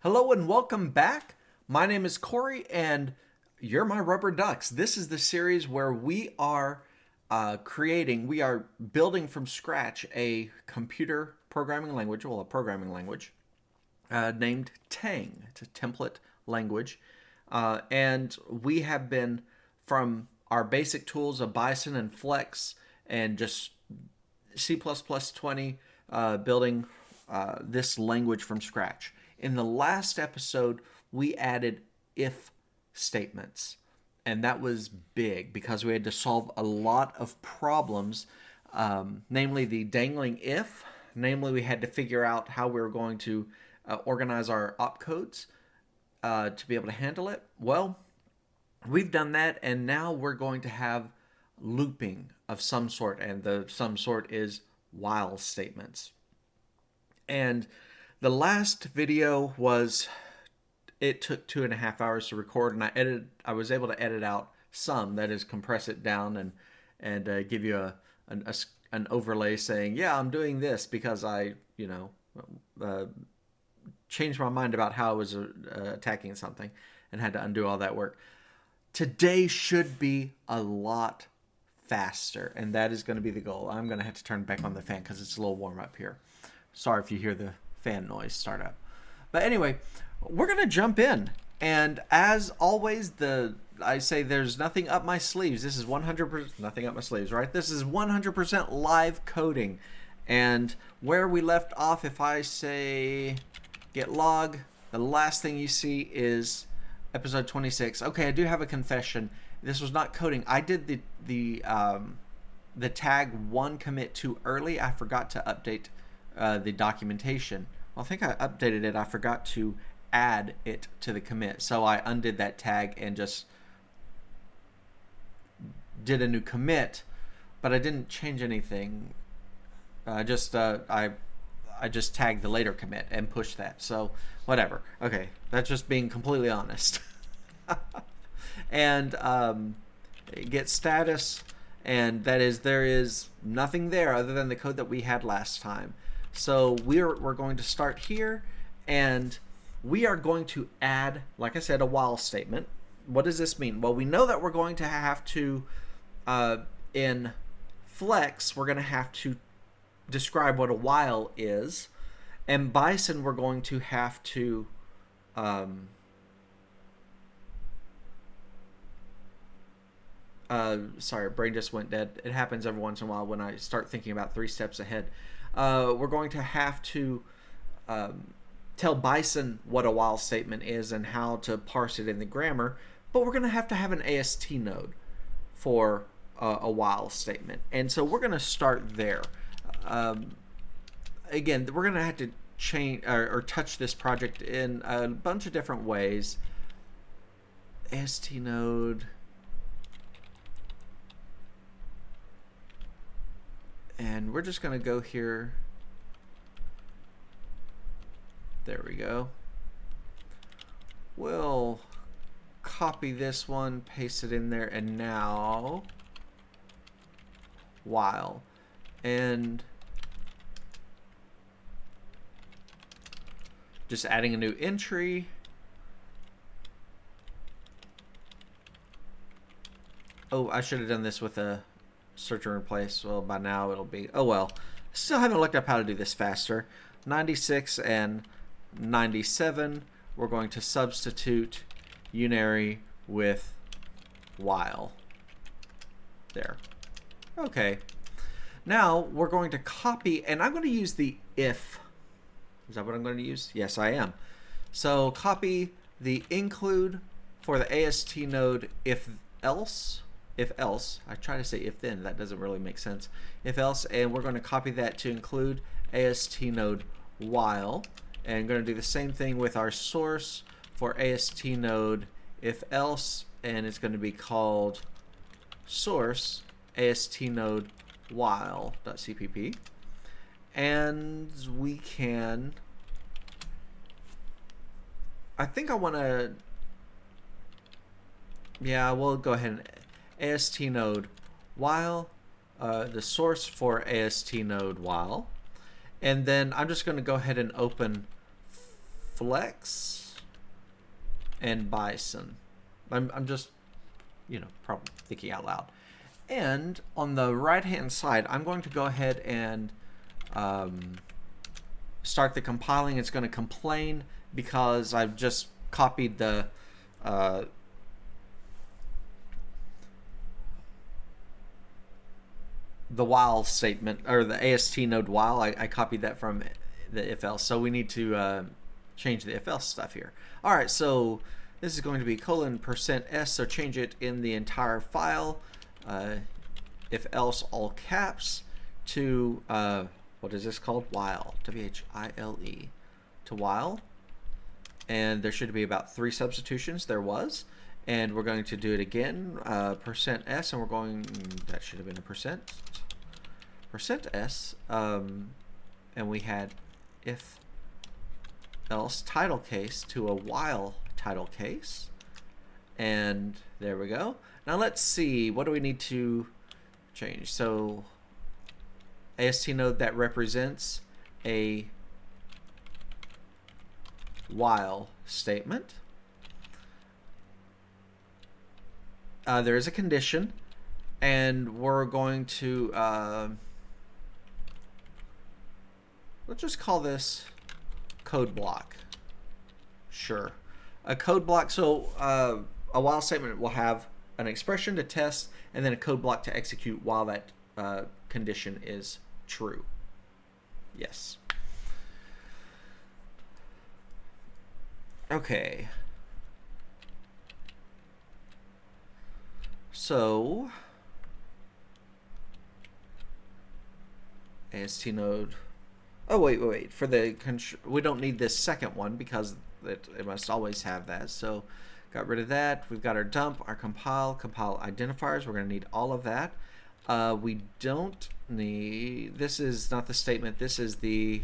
Hello and welcome back. My name is Corey and you're my rubber ducks. This is the series where we are we are building from scratch a computer programming language, a programming language named Tang. It's a template language. And we have been from our basic tools of Bison and Flex and just C++20 building this language from scratch. In the last episode, we added if statements, and that was big because we had to solve a lot of problems, namely the dangling if. Namely, we had to figure out how we were going to organize our opcodes to be able to handle it. Well, we've done that, and now we're going to have looping of some sort, and the some sort is while statements. And the last video it took 2.5 hours to record, and I was able to edit out some, that is, compress it down and give you an overlay saying, yeah, I'm doing this because I changed my mind about how I was attacking something and had to undo all that work. Today should be a lot faster, and that is going to be the goal. I'm going to have to turn back on the fan because it's a little warm up here. Sorry if you hear the fan noise start up. But anyway, we're going to jump in. And as always, I say there's nothing up my sleeves. This is 100% nothing up my sleeves, right? This is 100% live coding. And where we left off, if I say git log, the last thing you see is episode 26. Okay, I do have a confession. This was not coding. I did the tag one commit too early. I forgot to update the documentation. Well, I think I updated it. I forgot to add it to the commit. So I undid that tag and just did a new commit, but I didn't change anything. I just tagged the later commit and pushed that. So whatever. Okay, that's just being completely honest. And get status, and that is there is nothing there other than the code that we had last time. So we're going to start here, and we are going to add, like I said, a while statement. What does this mean? Well, we know that we're going to have to, in Flex, we're going to have to describe what a while is. And Bison, we're going to have to sorry, brain just went dead. It happens every once in a while when I start thinking about 3 steps ahead. We're going to have to tell Bison what a while statement is and how to parse it in the grammar, but we're going to have an AST node for a while statement. And so we're going to start there. Again, we're going to have to change or touch this project in a bunch of different ways. AST node. And we're just going to go here. There we go. We'll copy this one, paste it in there, and now while. And just adding a new entry. Oh, I should have done this with a search and replace. Well, by now it'll be, oh well. Still haven't looked up how to do this faster. 96 and 97, we're going to substitute unary with while. There. Okay. Now we're going to copy, and I'm going to use the if. Is that what I'm going to use? Yes, I am. So copy the include for the AST node if else. If else, I try to say if then, that doesn't really make sense. If else, and we're going to copy that to include AST node while, and going to do the same thing with our source for AST node if else, and it's going to be called source AST node while.cpp. And we can, I think I want to, yeah, we'll go ahead and AST node while, the source for AST node while, and then I'm just going to go ahead and open flex and bison. I'm just, probably thinking out loud. And on the right hand side, I'm going to go ahead and start the compiling. It's going to complain because I've just copied the while statement, or the AST node while. I copied that from the if else. So we need to change the if else stuff here. All right, so this is going to be :%s, so change it in the entire file. If else all caps to what is this called? While, W-H-I-L-E, to while. And there should be about 3 substitutions. There was. And we're going to do it again, %s, and we're going, that should have been a %s, and we had if else title case to a while title case. And there we go. Now let's see, what do we need to change? So AST node that represents a while statement. There is a condition, and we're going to let's just call this code block. Sure, a code block. So a while statement will have an expression to test and then a code block to execute while that condition is true. Yes. Okay. So AST node. Oh wait. For the we don't need this second one because it must always have that. So got rid of that. We've got our dump, our compile identifiers. We're going to need all of that. We don't need. This is not the statement. This is the.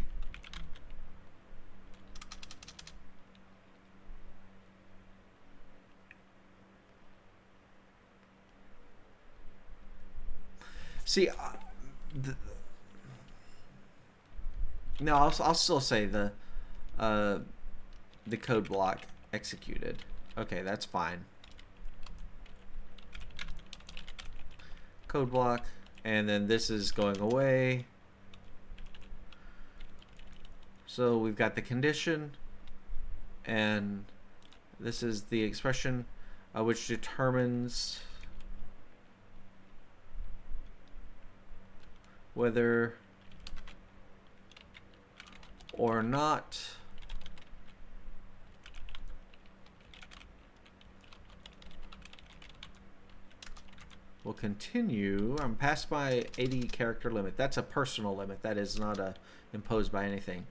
See, no, I'll still say the code block executed. Okay, that's fine. Code block, and then this is going away. So we've got the condition, and this is the expression which determines whether or not we'll continue. I'm past my 80 character limit. That's a personal limit. That is not imposed by anything.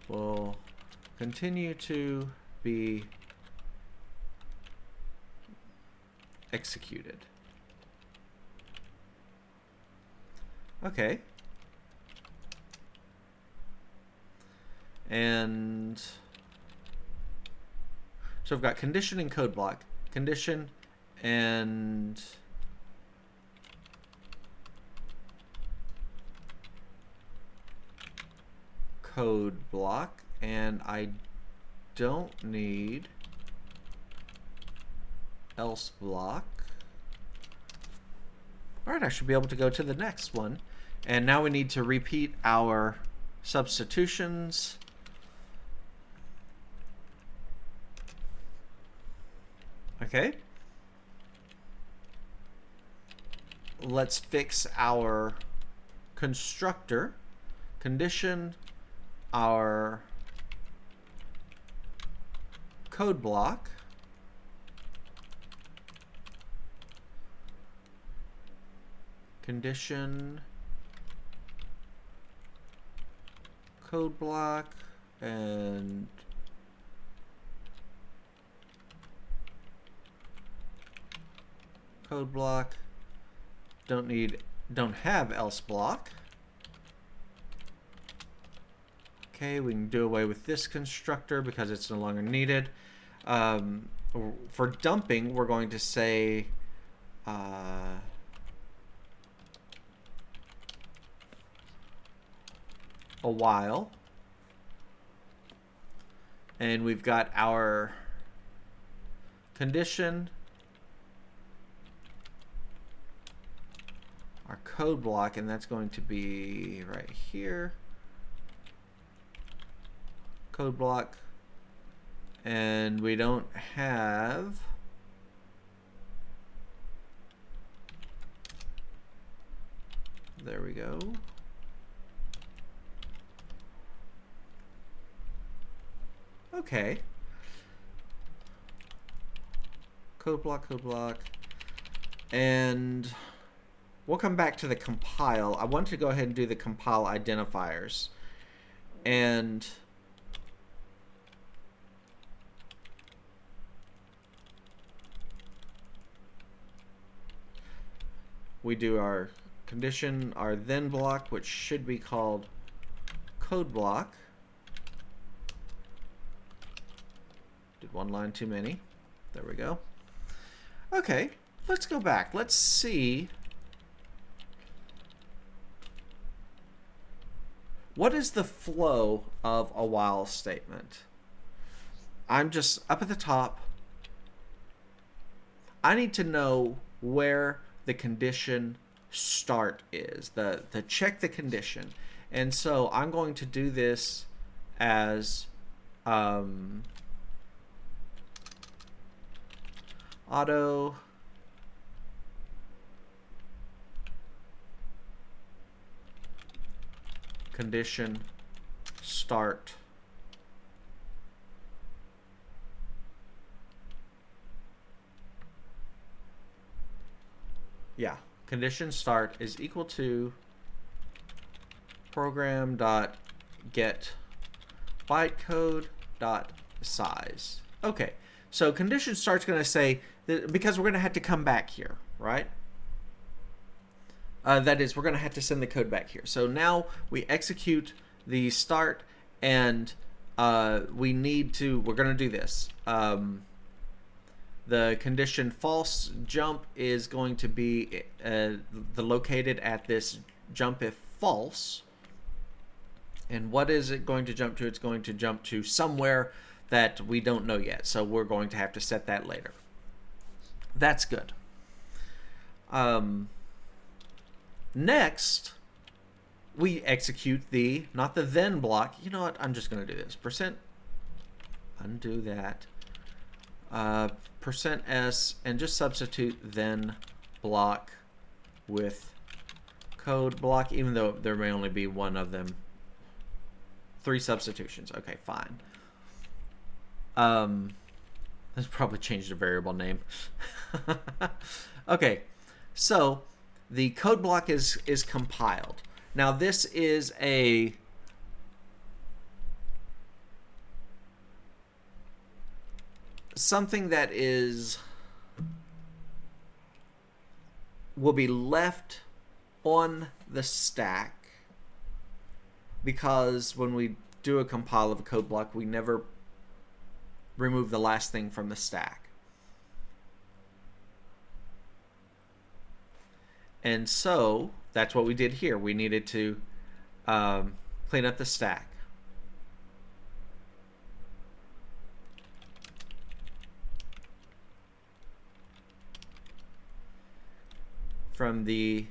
Will continue to be executed. Okay. And so I've got condition and code block. Condition and code block, and I don't need else block. All right, I should be able to go to the next one. And now we need to repeat our substitutions. Okay. Let's fix our constructor. Condition our code block. Condition code block and code block. Don't have else block. Okay, we can do away with this constructor because it's no longer needed. For dumping, we're going to say a while And we've got our condition, our code block, and that's going to be right here. Code block. And we don't have there we go. Okay. Code block. And we'll come back to the compile. I want to go ahead and do the compile identifiers. And we do our condition, our then block, which should be called code block. Did one line too many. There we go. Okay, let's go back. Let's see. What is the flow of a while statement? I'm just up at the top. I need to know where the condition start is, the check the condition. And so I'm going to do this as auto condition start condition start is equal to program dot get bytecode dot size. Okay, so condition start's going to say that because we're going to have to come back here, right? That is, we're going to have to send the code back here. So now we execute the start, and we're going to do this. The condition false jump is going to be located at this jump if false. And what is it going to jump to? It's going to jump to somewhere that we don't know yet. So we're going to have to set that later. That's good. Next, we execute not the then block. You know what? I'm just going to do this. Percent undo that. Percent %s and just substitute then block with code block, even though there may only be one of them. 3 substitutions. Okay, fine. Let's probably change the variable name. Okay, so the code block is compiled. Now this is something that will be left on the stack, because when we do a compile of a code block, we never remove the last thing from the stack. And so that's what we did here. We needed to clean up the stack. From the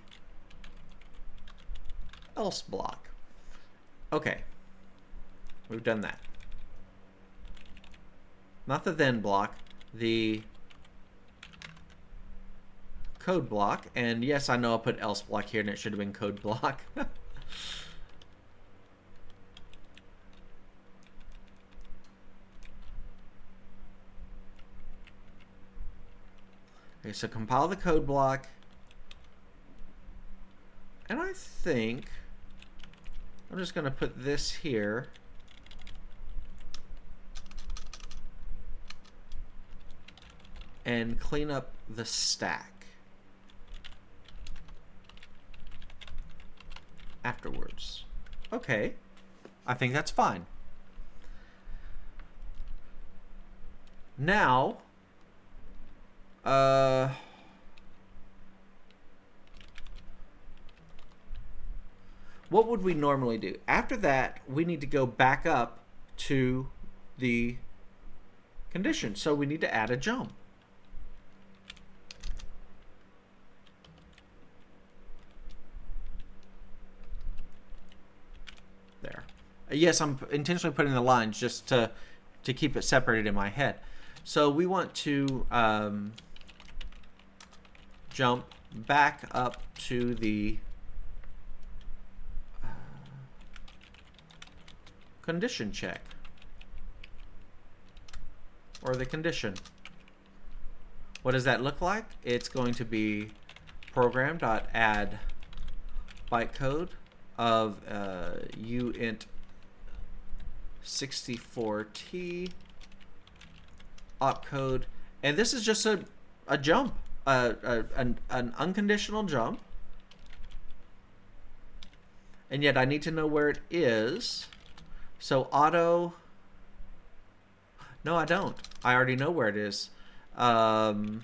else block. Okay, we've done that. Not the then block, the code block. And yes, I know I put else block here and it should have been code block. Okay, so compile the code block. And I think I'm just going to put this here. And clean up the stack afterwards. Okay, I think that's fine. Now, what would we normally do? After that, we need to go back up to the condition. So we need to add a jump. There. Yes, I'm intentionally putting the lines just to keep it separated in my head. So we want to jump back up to the condition check, or the condition. What does that look like? It's going to be program.add bytecode of uint 64t opcode, and this is just a jump, an unconditional jump, and yet I need to know where it is. So auto, no, I don't. I already know where it is. Program.add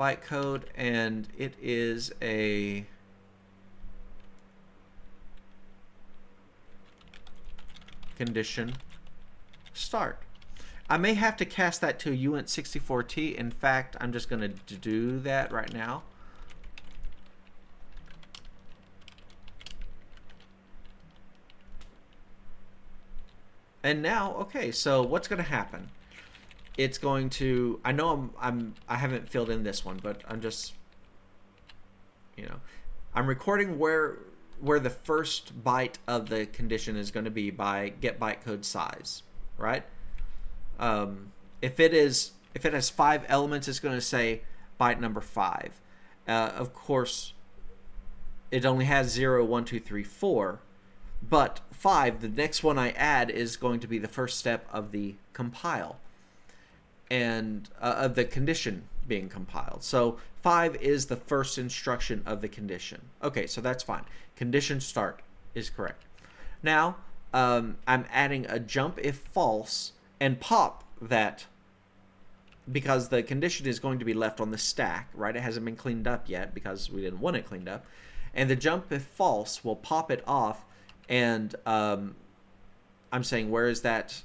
bytecode, and it is a condition start. I may have to cast that to uint64t. In fact, I'm just going to do that right now. And now, okay, so what's going to happen? It's going to, I know I haven't filled in this one, but I'm just, I'm recording where the first byte of the condition is going to be by get bytecode size, right? If it has 5 elements, it's going to say byte number 5. Of course, it only has 0, 1, 2, 3, 4. But 5, the next one I add, is going to be the first step of the compile, and of the condition being compiled. So 5 is the first instruction of the condition. Okay, so that's fine. Condition start is correct. Now I'm adding a jump if false and pop that, because the condition is going to be left on the stack, right? It hasn't been cleaned up yet because we didn't want it cleaned up. And the jump if false will pop it off. And I'm saying, where is that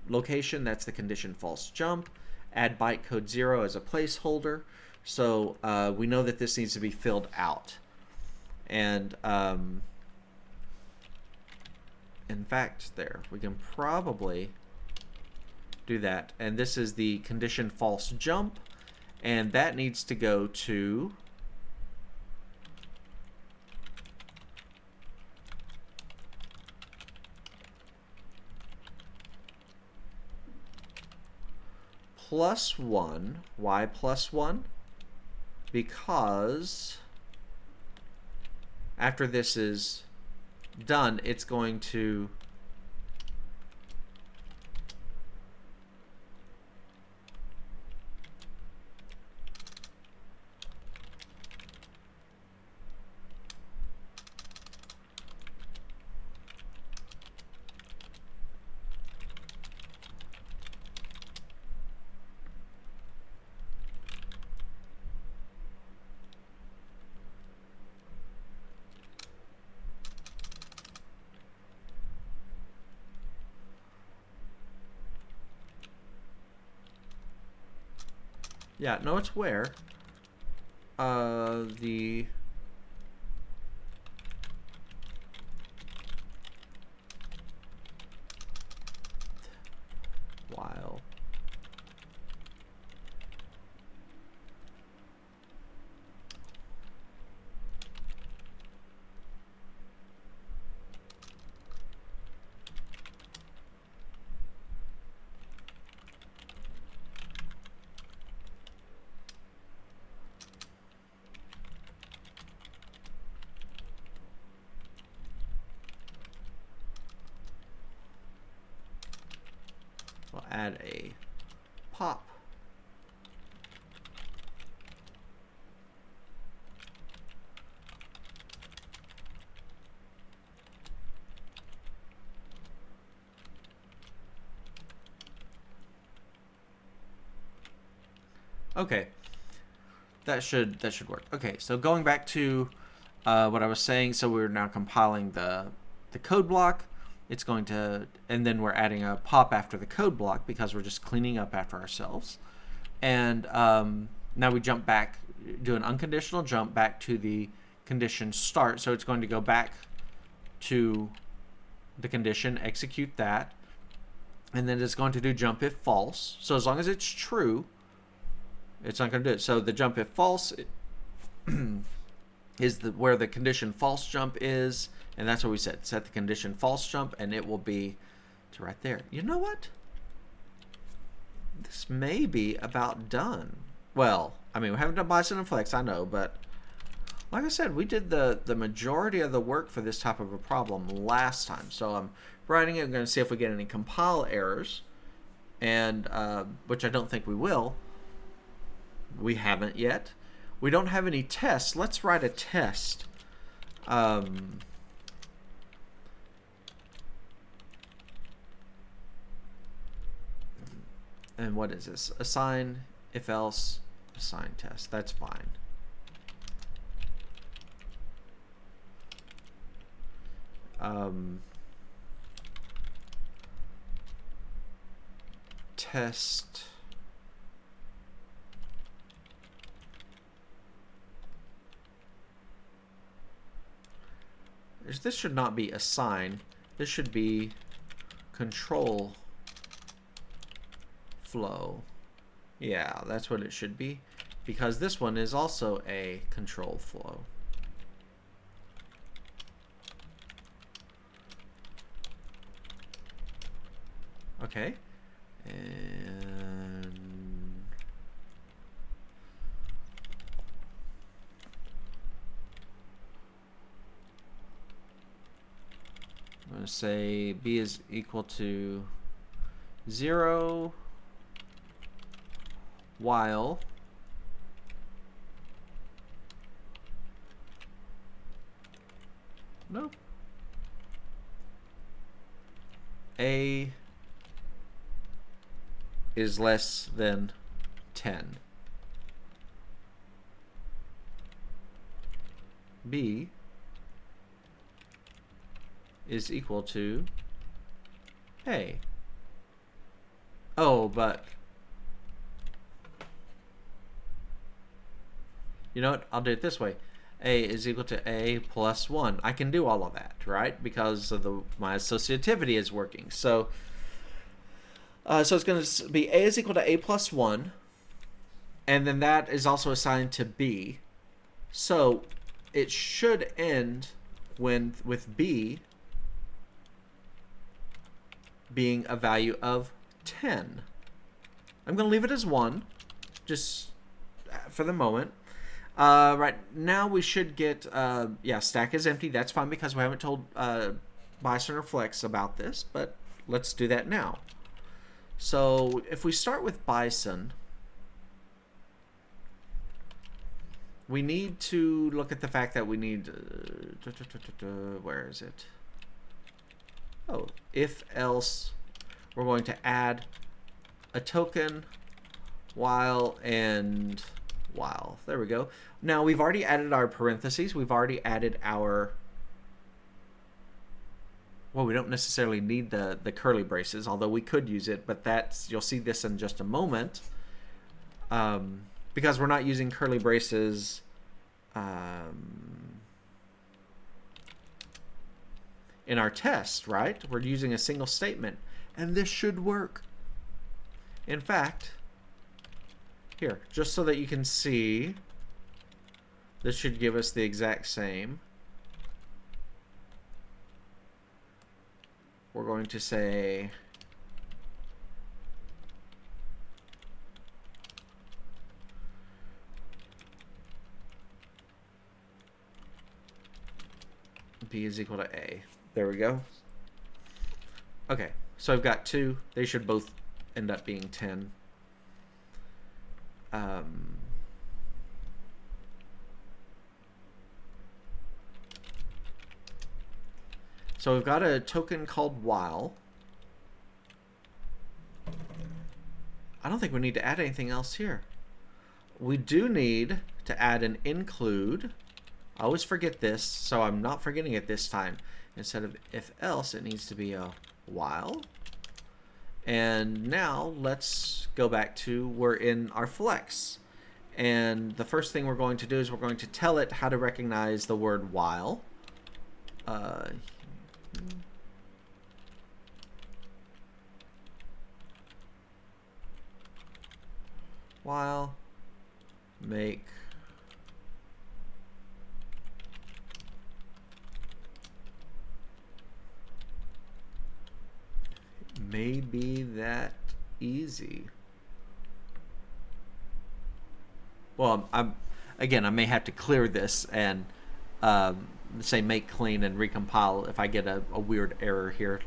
location? That's the condition false jump. Add bytecode 0 as a placeholder. So we know that this needs to be filled out. And in fact, there, we can probably do that. And this is the condition false jump. And that needs to go to +1. Why +1? Because after this is done, it's going to yeah, no, it's where the while we'll add a pop. Okay, that should work. Okay, so going back to what I was saying, so we're now compiling the code block. it's going to, and then we're adding a pop after the code block because we're just cleaning up after ourselves. And now we jump back, do an unconditional jump back to the condition start. So it's going to go back to the condition, execute that, and then it's going to do jump if false. So as long as it's true, it's not going to do it. So the jump if false is where the condition false jump is, and that's what we said. Set the condition false jump, and it will be to right there. You know what? This may be about done. Well, I mean, we haven't done bison and flex, I know, but like I said, we did the majority of the work for this type of a problem last time. So I'm writing it. I'm going to see if we get any compile errors, and which I don't think we will. We haven't yet. We don't have any tests. Let's write a test. And what is this? Assign, if else, assign test. That's fine. Test. This should not be assign. This should be control flow. Yeah, that's what it should be, because this one is also a control flow. Okay. And I'm going to say b is equal to 0 while a is less than 10. B is equal to A. Oh, but you know what? I'll do it this way. A is equal to A plus 1. I can do all of that, right? Because of my associativity is working. So it's going to be A is equal to A plus 1, and then that is also assigned to B. So it should end with B being a value of 10. I'm going to leave it as 1, just for the moment. Right now we should get, yeah, stack is empty. That's fine because we haven't told Bison or Flex about this, but let's do that now. So if we start with Bison, we need to look at the fact that we need, where is it? Oh, if else, we're going to add a token while and while. There we go. Now we've already added our parentheses. We've already added our, well, we don't necessarily need the curly braces, although we could use it, but that's, you'll see this in just a moment, because we're not using curly braces in our test, right? We're using a single statement, and this should work. In fact, here, just so that you can see, this should give us the exact same. We're going to say B is equal to A. There we go. Okay, so I've got 2. They should both end up being 10. So we've got a token called while. I don't think we need to add anything else here. We do need to add an include. I always forget this, so I'm not forgetting it this time. instead of if else, it needs to be a while. And now let's go back to, we're in our flex. And the first thing we're going to do is we're going to tell it how to recognize the word while. While make maybe that easy. Well, I may have to clear this and say make clean and recompile if I get a weird error here.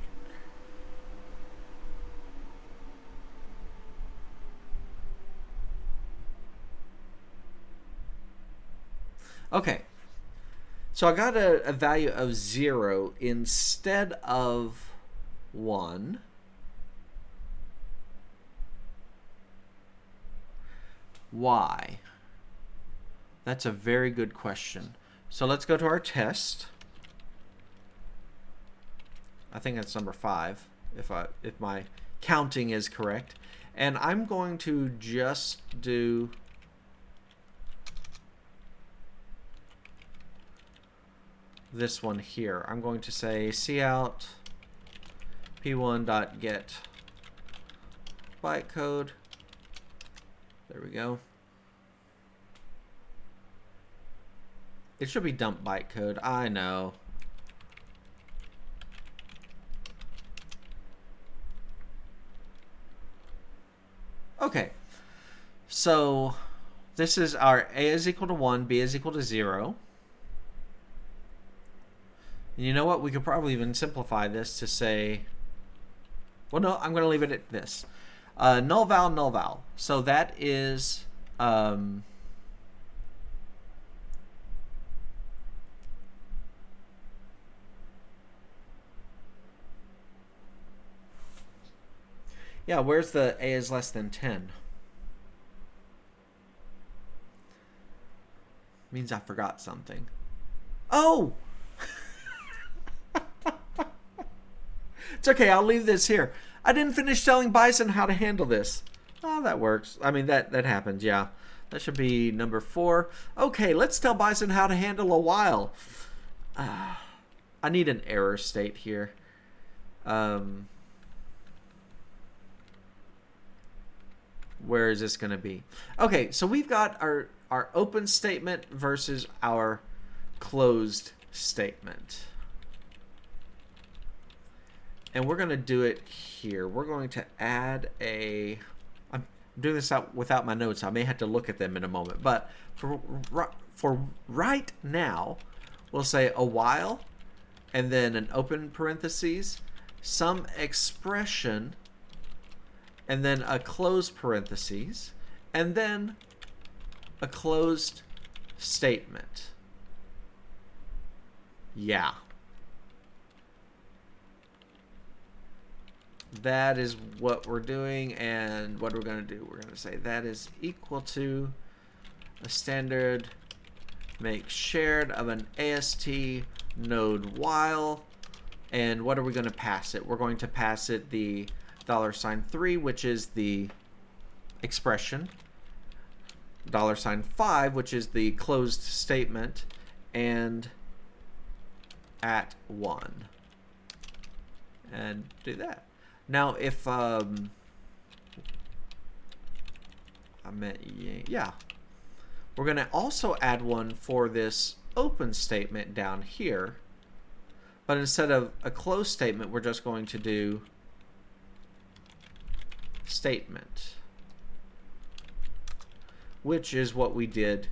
Okay, so I got a value of 0 instead of 1. Why? That's a very good question. So let's go to our test. I think that's number 5, if my counting is correct. And I'm going to just do this one here. I'm going to say cout p1.get bytecode. There we go. It should be dump bytecode. I know. Okay. So this is our a is equal to 1, b is equal to 0. And you know what? We could probably even simplify this to say, well, no, I'm going to leave it at this. Null val, null val. So that is yeah, where's the a is less than 10? Means I forgot something. Oh! It's okay, I'll leave this here. I didn't finish telling Bison how to handle this. Oh, that works. I mean, that happens, yeah. That should be number 4. Okay, let's tell Bison how to handle a while. I need an error state here. Where is this going to be? Okay, so we've got our open statement versus our closed statement. And we're going to do it here. We're going to add a... I'm doing this out without my notes. I may have to look at them in a moment. But for right now, we'll say a while, and then an open parentheses, some expression, and then a closed parentheses, and then a closed statement. Yeah. That is what we're doing, and what we're going to do, we're going to say that is equal to a standard make shared of an AST node while, and what are we going to pass it? We're going to pass it the $3, which is the expression, $5, which is the closed statement, and at 1, and do that. Now, if I meant, yeah, we're going to also add one for this open statement down here, but instead of a closed statement, we're just going to do statement, which is what we did,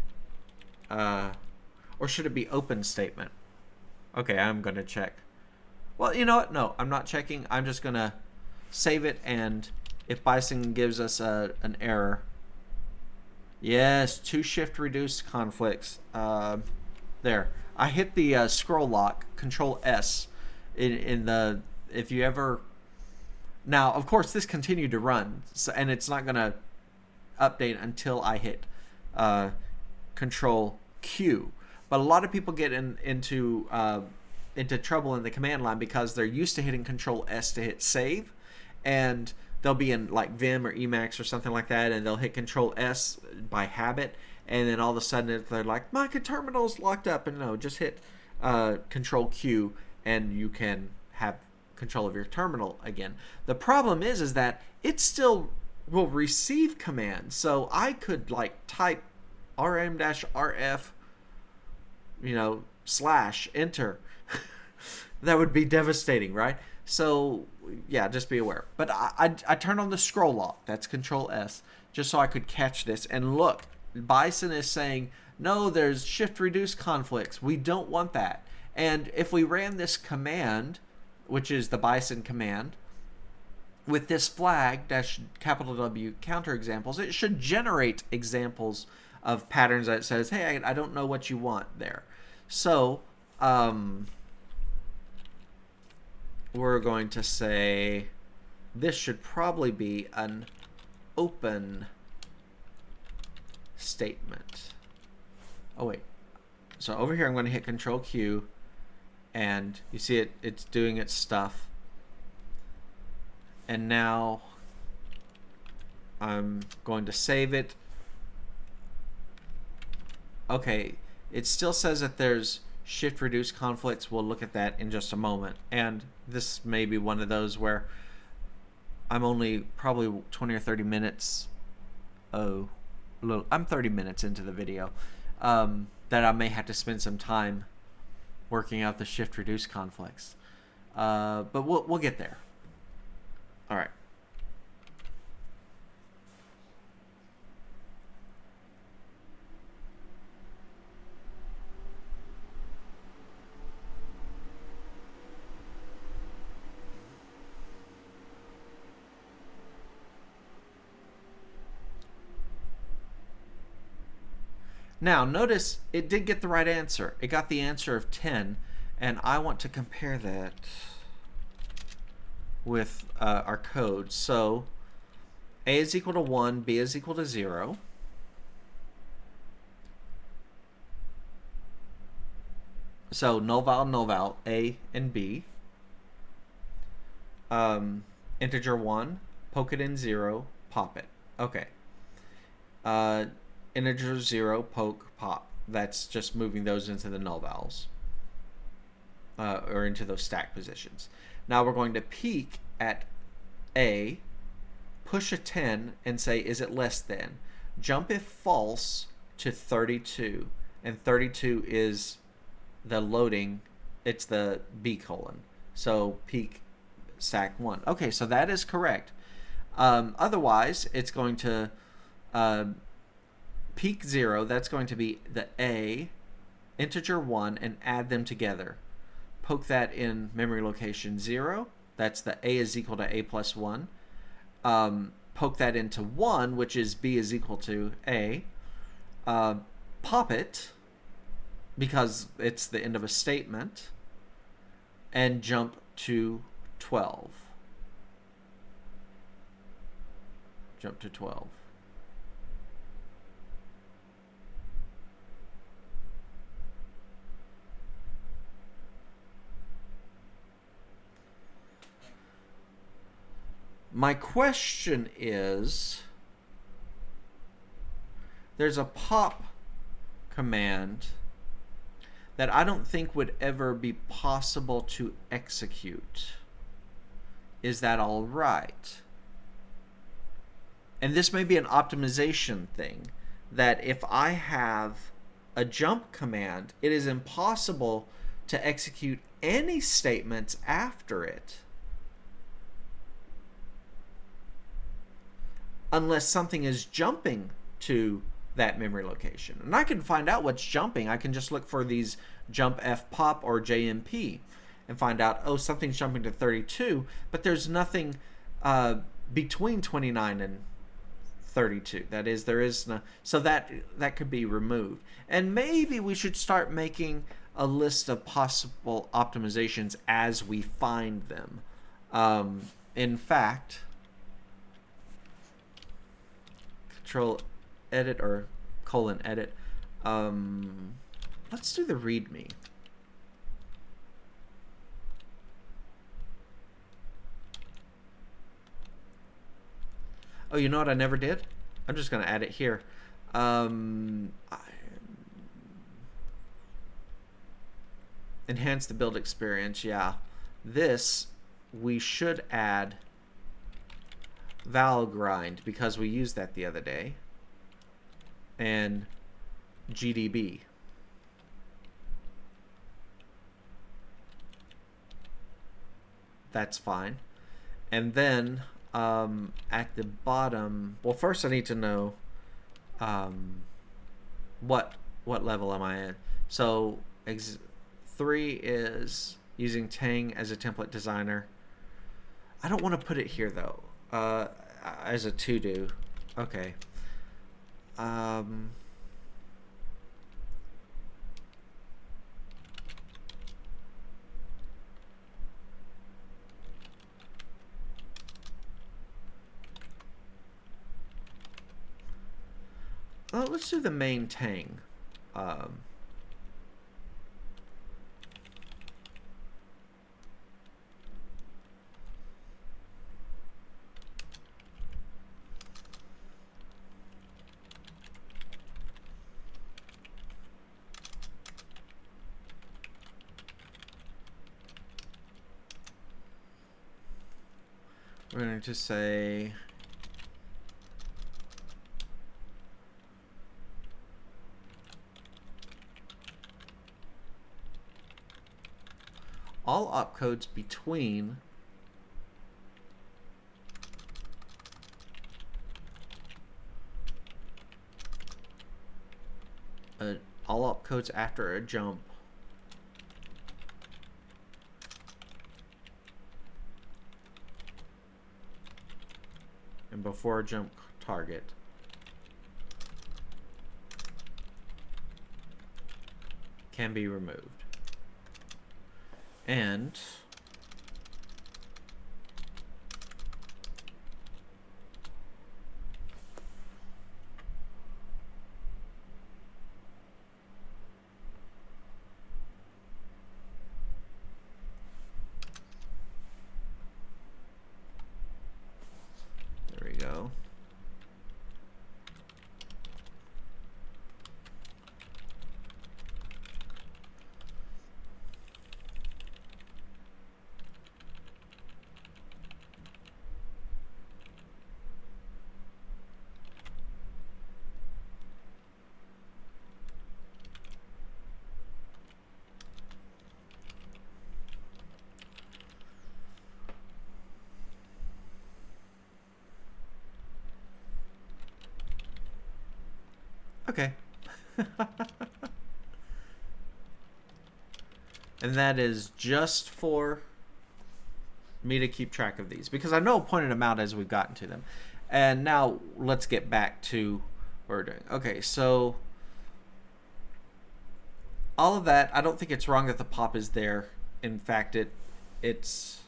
or should it be open statement? Okay, I'm going to check. Well, you know what? No, I'm not checking. I'm just going to save it, and if Bison gives us an error, yes, 2 shift reduce conflicts. There, I hit the scroll lock, Control S, in the, if you ever. Now, of course, this continued to run, so, and it's not gonna update until I hit Control Q. But a lot of people get into into trouble in the command line because they're used to hitting Control S to hit save, and they'll be in like Vim or Emacs or something like that, and they'll hit Control S by habit, and then all of a sudden they're like, my terminal's locked up, and no, just hit Control Q, and you can have control of your terminal again. The problem is that it still will receive commands, so I could like type rm-rf, / enter. That would be devastating, right? So yeah, just be aware. But I turned on the scroll lock. That's Control S, just so I could catch this. And look, Bison is saying, no, there's shift reduce conflicts. We don't want that. And if we ran this command, which is the Bison command, with this flag $W counterexamples, it should generate examples of patterns that says, hey, I don't know what you want there. So we're going to say this should probably be an open statement. Oh wait, so over here I'm going to hit Control Q, and you see it's doing its stuff, and now I'm going to save it. Okay, it still says that there's shift reduce conflicts. We'll look at that in just a moment. And this may be one of those where I'm only probably 20 or 30 minutes. I'm 30 minutes into the video, that I may have to spend some time working out the shift reduce conflicts. But we'll get there. All right. Now, notice it did get the right answer. It got the answer of 10, and I want to compare that with our code. So, A is equal to 1, B is equal to 0. So, null val, A and B. Integer 1, poke it in 0, pop it. Okay. Integer 0, poke, pop. That's just moving those into the null vals, or into those stack positions. Now we're going to peek at A, push a 10, and say, is it less than? Jump if false to 32, and 32 is the loading. It's the B colon. So peek stack 1. Okay, so that is correct. Otherwise, it's going to peek 0, that's going to be the A, integer 1, and add them together. Poke that in memory location 0. That's the A is equal to A plus 1. Poke that into 1, which is B is equal to A. Pop it, because it's the end of a statement, and jump to 12. Jump to 12. My question is, there's a pop command that I don't think would ever be possible to execute. Is that all right? And this may be an optimization thing, that if I have a jump command, it is impossible to execute any statements after it unless something is jumping to that memory location. And I can find out what's jumping. I can just look for these jump f pop or JMP and find out, oh, something's jumping to 32, but there's nothing between 29 and 32. That is, there is no, so that could be removed. And maybe we should start making a list of possible optimizations as we find them. In fact, Control edit or colon edit. Let's do the README. Oh, you know what I never did? I'm just going to add it here. Enhance the build experience, yeah. This, we should add val grind because we used that the other day. And GDB. That's fine. And then at the bottom, well, first I need to know what level am I in. So 3 is using Tang as a template designer. I don't want to put it here though, as a to-do. Okay. Let's do the main Tang. We're going to say all opcodes between all opcodes after a jump and before a jump target can be removed. And there we go. Okay. And that is just for me to keep track of these, because I know I pointed them out as we've gotten to them. And now let's get back to what we're doing. Okay, so all of that, I don't think it's wrong that the pop is there. In fact, it's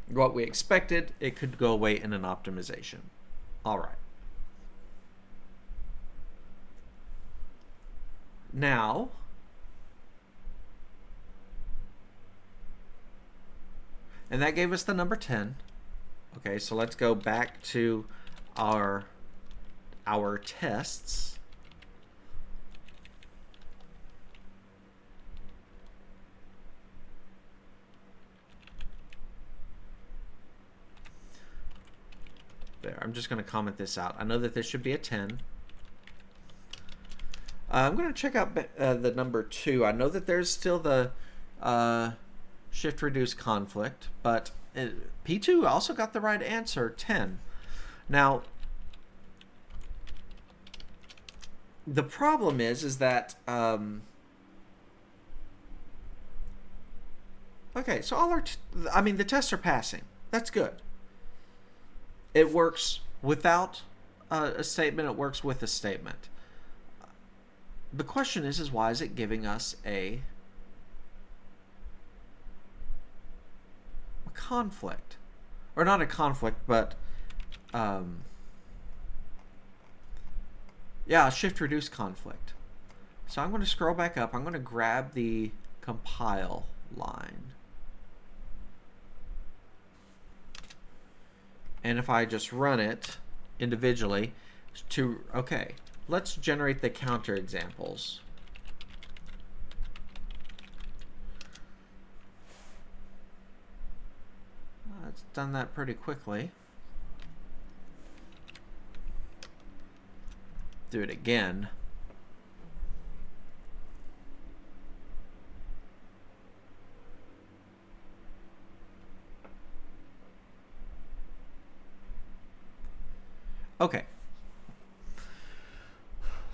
what we expected. It could go away in an optimization. All right. Now, and that gave us the number 10. Okay, so let's go back to our tests. There, I'm just going to comment this out. I know that this should be a 10. I'm going to check out the number 2. I know that there's still the shift reduce conflict, but P2 also got the right answer, 10. Now, the problem is that okay, so all our the tests are passing. That's good. It works without a statement. It works with a statement. The question is why is it giving us a conflict? Or not a conflict, but yeah, a shift reduce conflict. So I'm going to scroll back up. I'm going to grab the compile line. And if I just run it individually to, okay, let's generate the counter examples. It's done that pretty quickly. Do it again. Okay.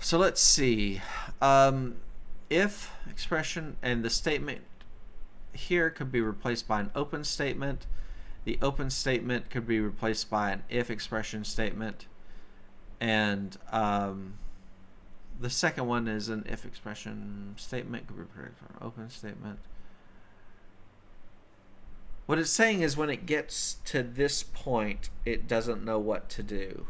So let's see. If expression and the statement here could be replaced by an open statement. The open statement could be replaced by an if expression statement. And the second one is an if expression statement could be replaced by an open statement. What it's saying is when it gets to this point, it doesn't know what to do.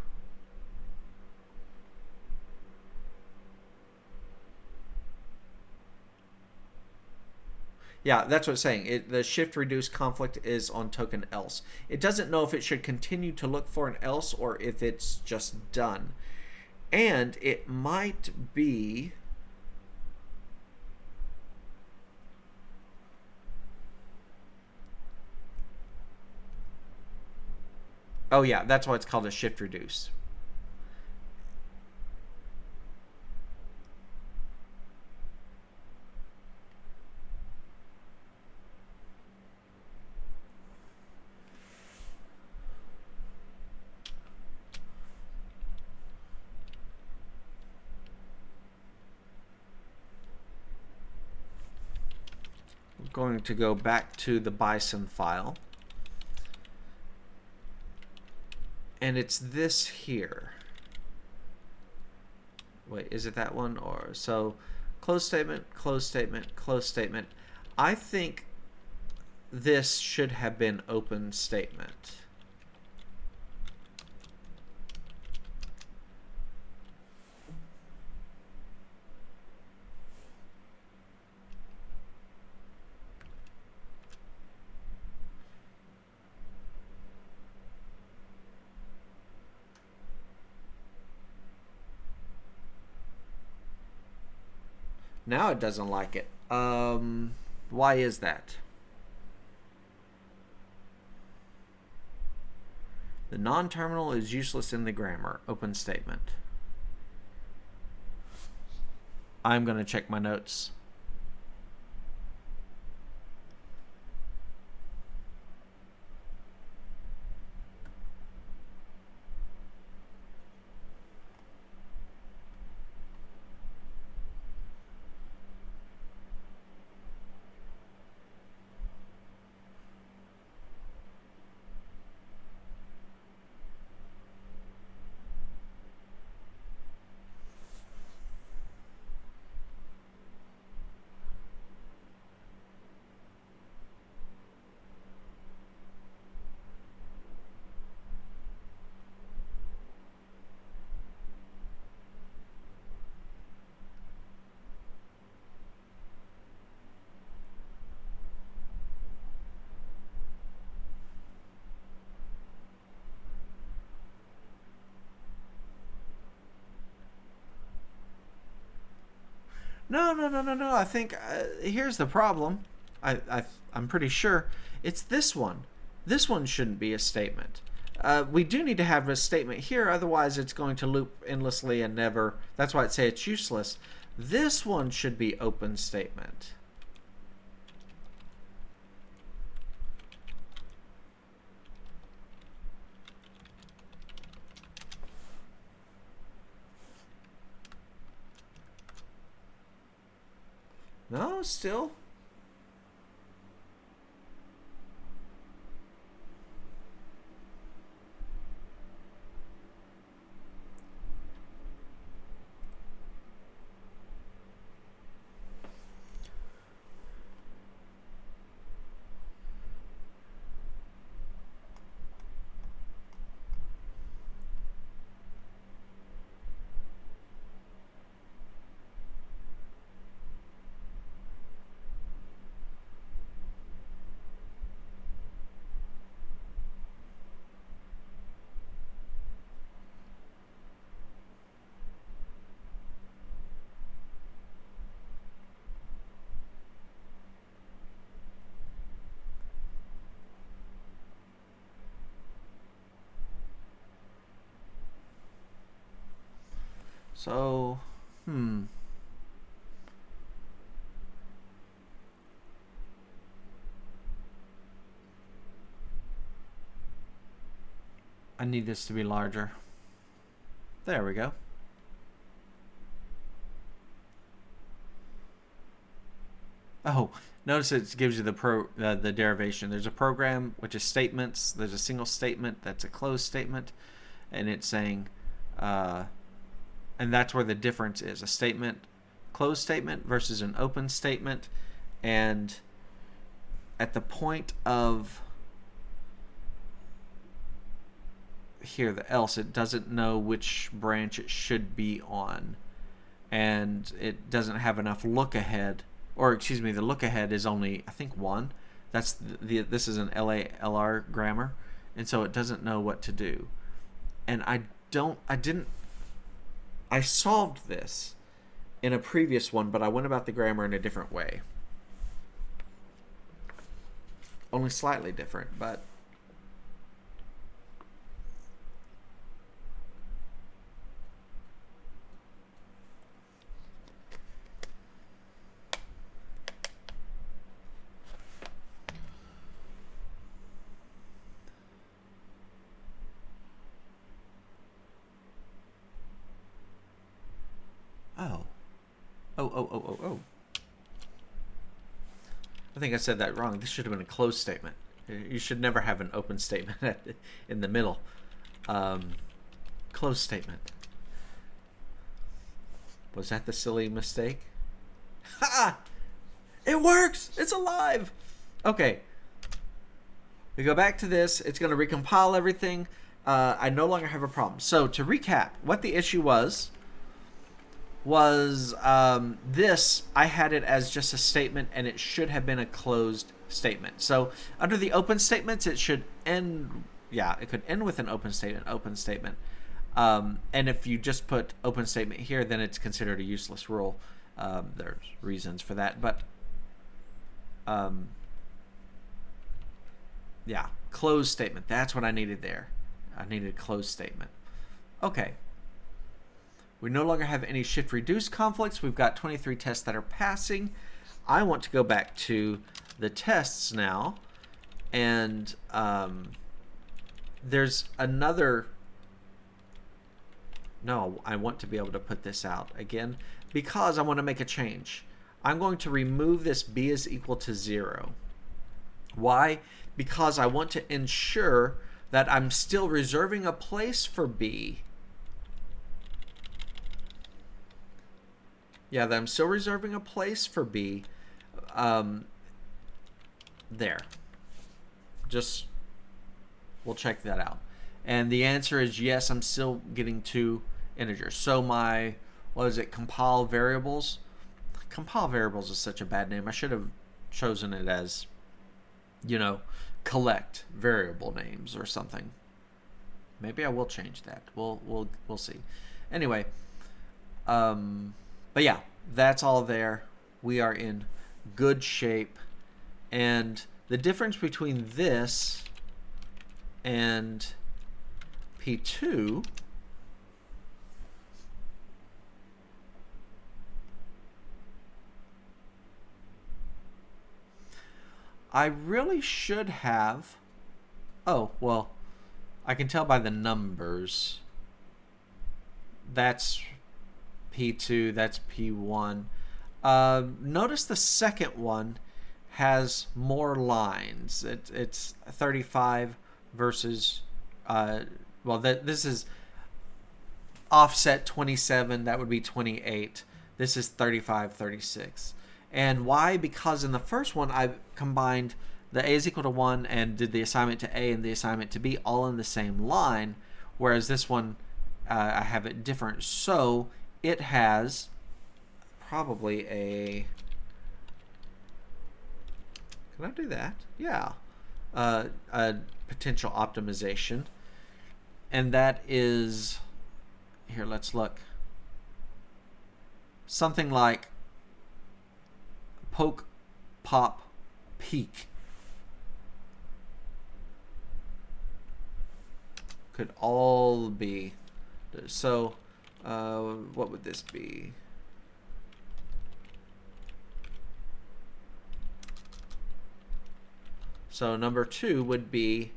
Yeah, that's what it's saying. The shift reduce conflict is on token else. It doesn't know if it should continue to look for an else or if it's just done. And it might be... Oh yeah, that's why it's called a shift reduce. I'm going to go back to the Bison file. And it's this here. Wait, is it that one? Or so close statement, close statement, close statement. I think this should have been open statement. Now it doesn't like it. Why is that? The non-terminal is useless in the grammar. Open statement. I'm going to check my notes. No. I think here's the problem. I'm pretty sure it's this one. This one shouldn't be a statement. We do need to have a statement here, otherwise it's going to loop endlessly and never. That's why I'd say it's useless. This one should be open statement. No, still. So, I need this to be larger. There we go. Oh, notice it gives you the derivation. There's a program which is statements. There's a single statement that's a closed statement, and it's saying, and that's where the difference is: a statement, closed statement versus an open statement, and at the point of here, the else, it doesn't know which branch it should be on, and it doesn't have enough look ahead. Or excuse me, the look ahead is only, I think, 1. That's this is an LALR grammar, and so it doesn't know what to do. And I solved this in a previous one, but I went about the grammar in a different way. Only slightly different, but oh. I think I said that wrong. This should have been a closed statement. You should never have an open statement in the middle. Closed statement. Was that the silly mistake? Ha! It works! It's alive! Okay. We go back to this. It's going to recompile everything. I no longer have a problem. So to recap, what the issue was this, I had it as just a statement, and it should have been a closed statement. So under the open statements, it should end, it could end with an open statement. And if you just put open statement here, then it's considered a useless rule. There's reasons for that, but closed statement. That's what I needed there. I needed a closed statement. Okay. We no longer have any shift reduce conflicts. We've got 23 tests that are passing. I want to go back to the tests now, and there's another. No, I want to be able to put this out again because I want to make a change. I'm going to remove this b is equal to 0. Why? Because I want to ensure that I'm still reserving a place for b. That I'm still reserving a place for b. There. Just, we'll check that out. And the answer is yes, I'm still getting 2 integers. So my, compile variables? Compile variables is such a bad name. I should have chosen it as, collect variable names or something. Maybe I will change that. We'll see. Anyway, but yeah, that's all there. We are in good shape. And the difference between this and P2 I really should have. Oh, well, I can tell by the numbers. That's P2, that's P1. Notice the second one has more lines. It's 35 versus, this is offset 27, that would be 28. This is 35, 36. And why? Because in the first one, I combined the a is equal to 1 and did the assignment to a and the assignment to b all in the same line, whereas this one, I have it different. So it has probably a... Can I do that? Yeah. A potential optimization. And that is... Here, let's look. Something like poke, pop, peek. Could all be... So, What would this be? So number 2 would be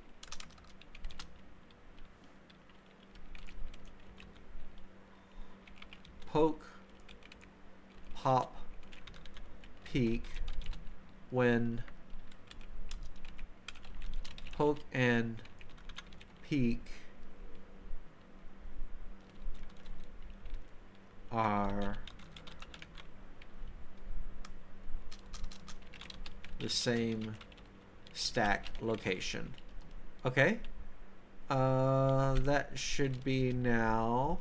poke, pop, peek when poke and peek are the same stack location. Okay. That should be now.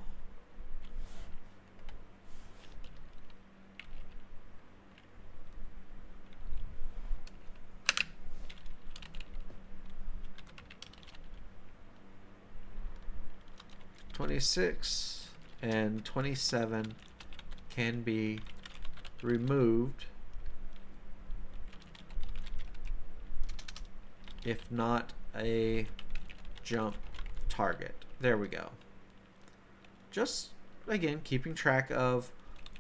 "26 and 27 can be removed if not a jump target." There we go. Just, again, keeping track of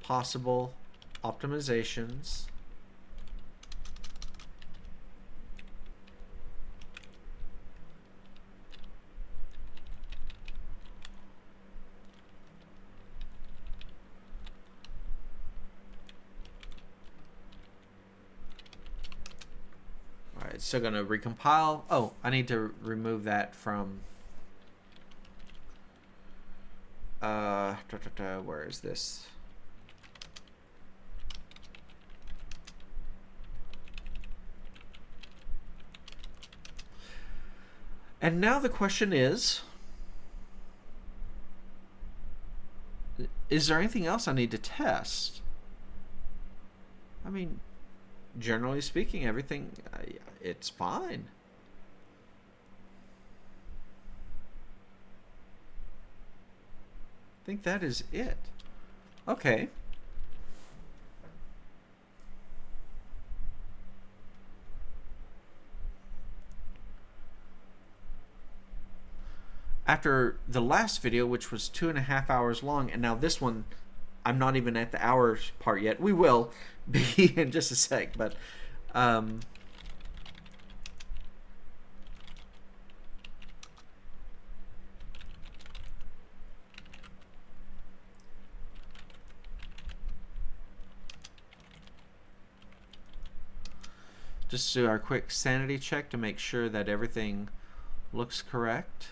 possible optimizations. It's still going to recompile. Oh, I need to remove that from where is this? And now the question is there anything else I need to test? I mean, generally speaking, everything, it's fine. I think that is it. Okay. After the last video, which was 2.5 hours long, and now this one, I'm not even at the hours part yet. We will be in just a sec, but just do our quick sanity check to make sure that everything looks correct.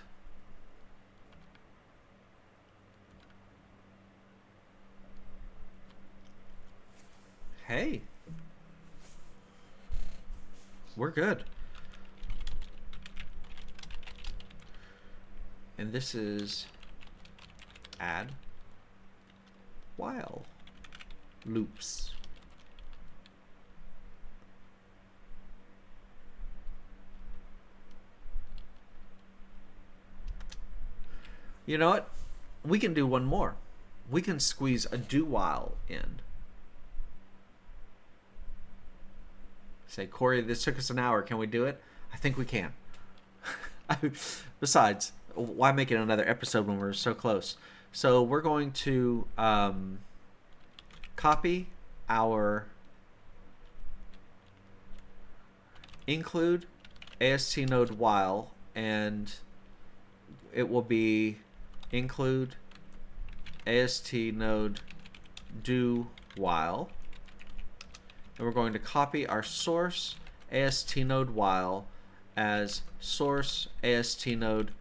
Hey, we're good. And this is add while loops. You know what? We can do one more. We can squeeze a do while in. Say, "Corey, this took us an hour. Can we do it?" I think we can. Besides, why make it another episode when we're so close? So we're going to copy our include AST node while, and it will be include AST node do while. And we're going to copy our source AST node while as source AST node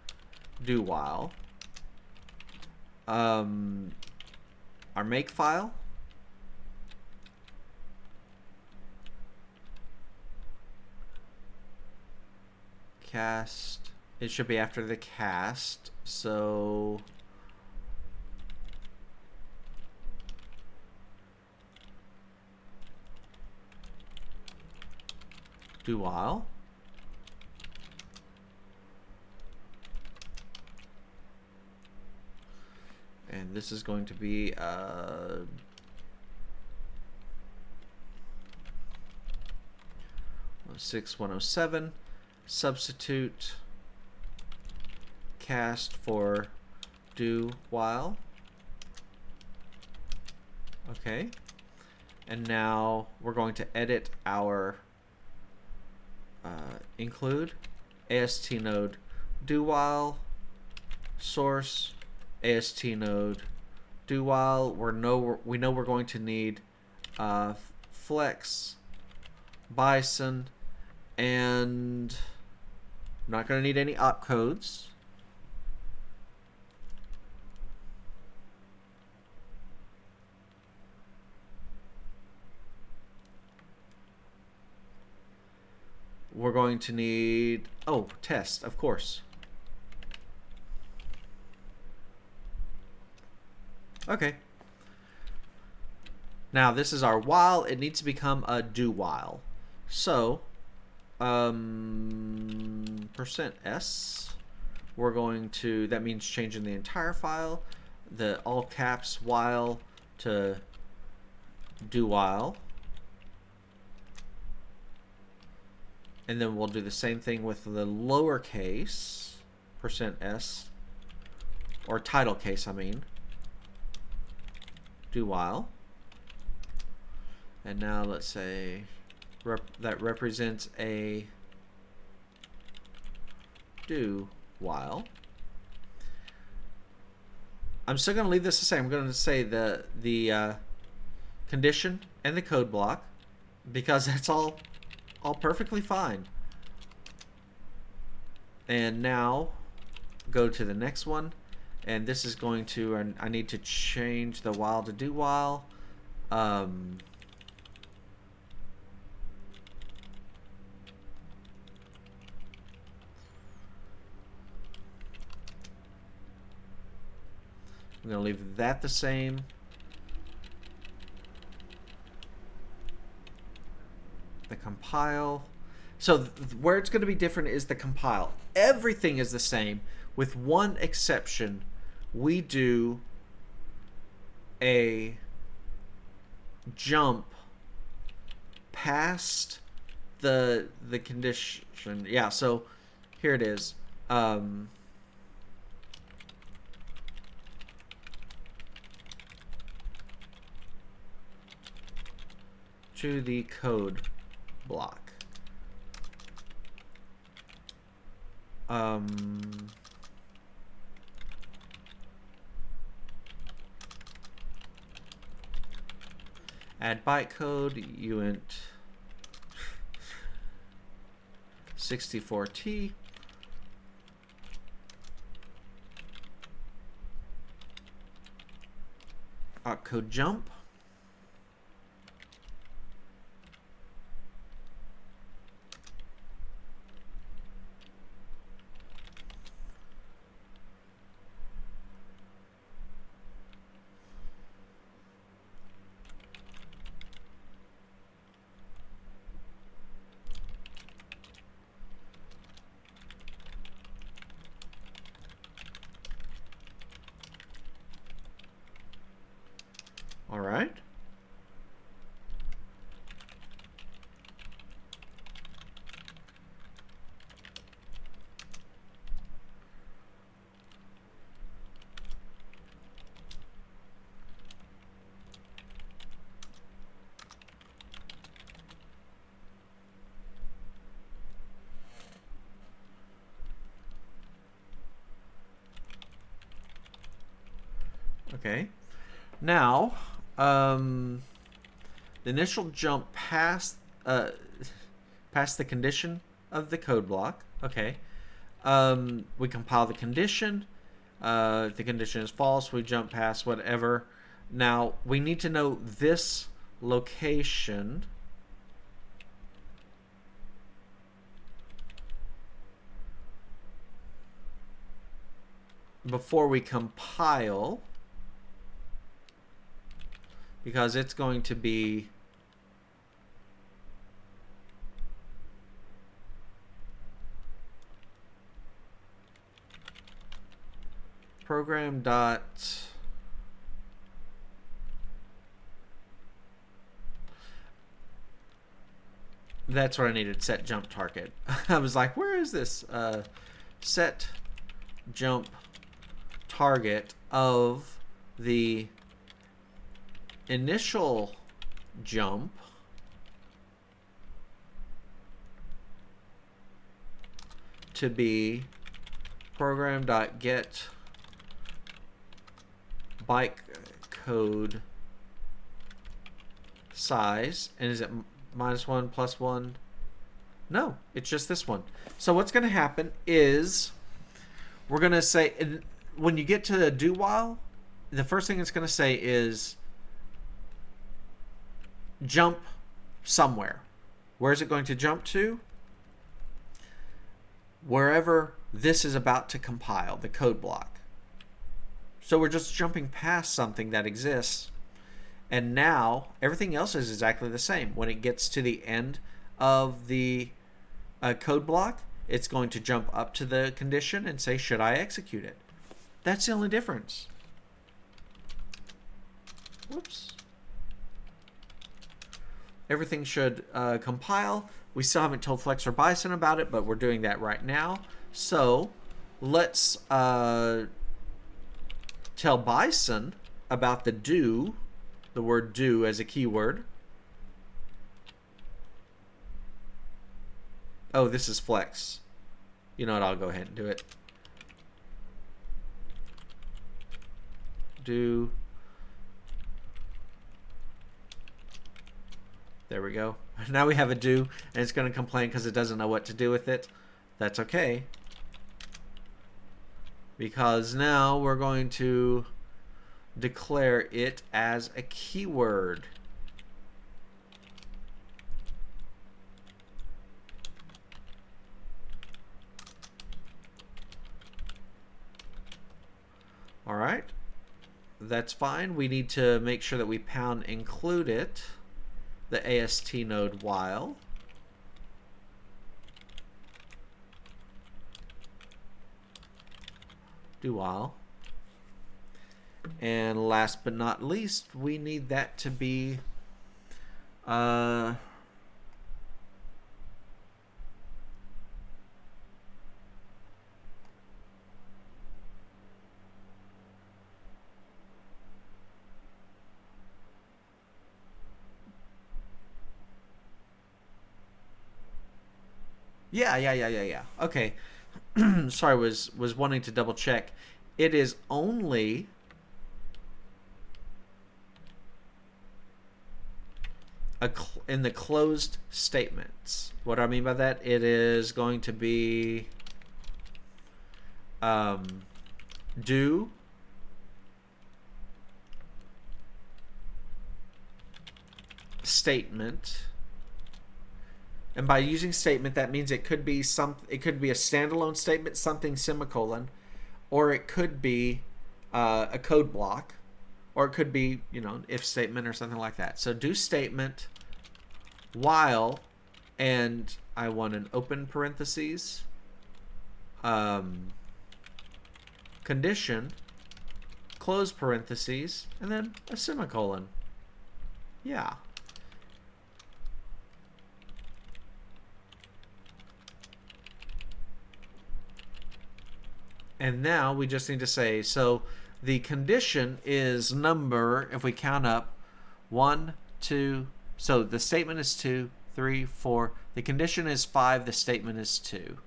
do while. Our make file. Cast. It should be after the cast. So do while. And this is going to be 106.107. Substitute cast for do while. Okay. And now we're going to edit our include AST node do while source AST node do while. We know we're going to need flex, bison, and I'm not going to need any opcodes. We're going to need, oh, test, of course. Okay. Now this is our while. It needs to become a do while. So, %s, we're going to, that means changing the entire file, the all caps while to do while. And then we'll do the same thing with the lowercase %s, or title case, I mean, do while. And now let's say that represents a do while. I'm still going to leave this the same. I'm going to say the condition and the code block, because that's all perfectly fine. And now go to the next one, and this is going to, I need to change the while to do while. I'm going to leave that the same. The compile. So where it's going to be different is the compile. Everything is the same with one exception. We do a jump past the condition. Yeah, so here it is. To the code block. Add bytecode, uint 64T. Opcode jump. All right. Okay. Now, the initial jump past past the condition of the code block. Okay. We compile the condition. If the condition is false, we jump past whatever. Now, we need to know this location before we compile, because it's going to be program dot that's what I needed, set jump target. I was like, where is this? Set jump target of the initial jump to be program.get bytecode size. And is it -1 +1? No, it's just this one. So what's going to happen is we're going to say, when you get to the do while, the first thing it's going to say is jump somewhere. Where is it going to jump to? Wherever this is about to compile, the code block. So we're just jumping past something that exists. And now everything else is exactly the same. When it gets to the end of the code block, it's going to jump up to the condition and say, should I execute it? That's the only difference. Whoops. Everything should compile. We still haven't told Flex or Bison about it, but we're doing that right now. So let's tell Bison about the do, the word do as a keyword. Oh, this is Flex. You know what? I'll go ahead and do it. Do. There we go. Now we have a do, and it's going to complain because it doesn't know what to do with it. That's okay. Because now we're going to declare it as a keyword. All right. That's fine. We need to make sure that we pound include it, the AST node while. Do while. And last but not least, we need that to be yeah. Okay. Sorry, was wanting to double check. It is only in the closed statements. What do I mean by that? It is going to be do statement. And by using statement, that means it could be a standalone statement, something semicolon, or it could be a code block, or it could be, an if statement or something like that. So do statement while, and I want an open parentheses, condition, close parentheses, and then a semicolon. Yeah. And now we just need to say, so the condition is number, if we count up, 1, 2, so the statement is 2, 3, 4. The condition is 5, the statement is 2.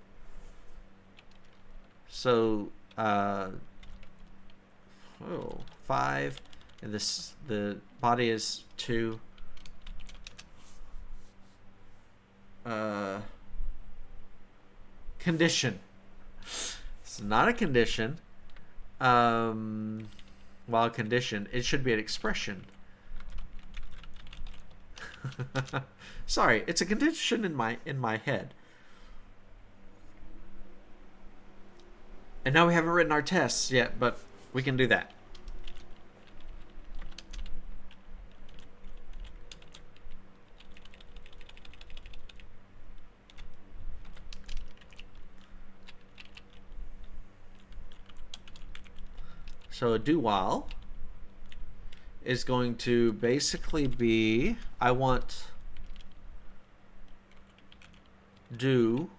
So, 5, and the body is 2. Condition. It's not a condition. While condition, it should be an expression. Sorry, it's a condition in my head. And now we haven't written our tests yet, but we can do that. So a do while is going to basically be, I want do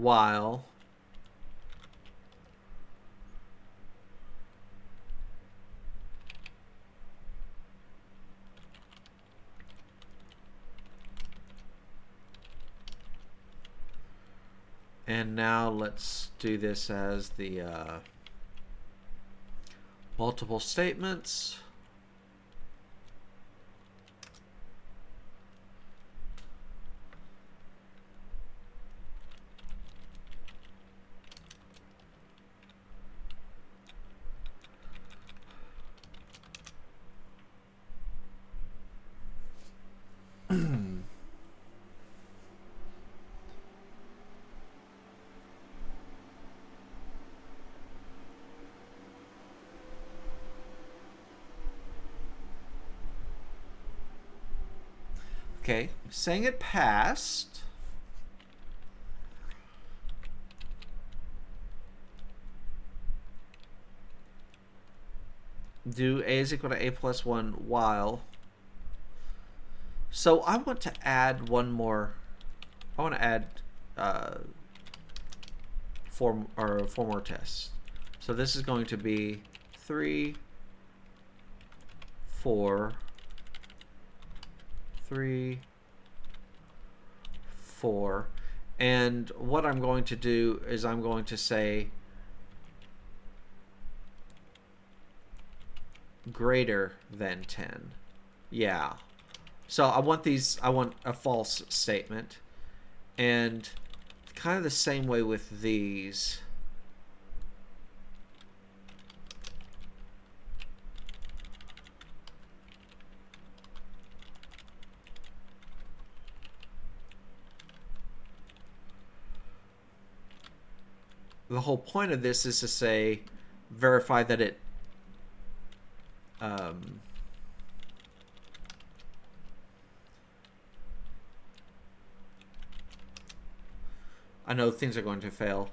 while and now let's do this as the multiple statements. Okay, saying it passed. Do a is equal to a plus 1 while. So I want to add one more. I want to add four more tests. So this is going to be 3, 4, 3, 4. And what I'm going to do is I'm going to say greater than 10. Yeah. So I want a false statement. And kind of the same way with these. The whole point of this is to say, verify that it I know things are going to fail.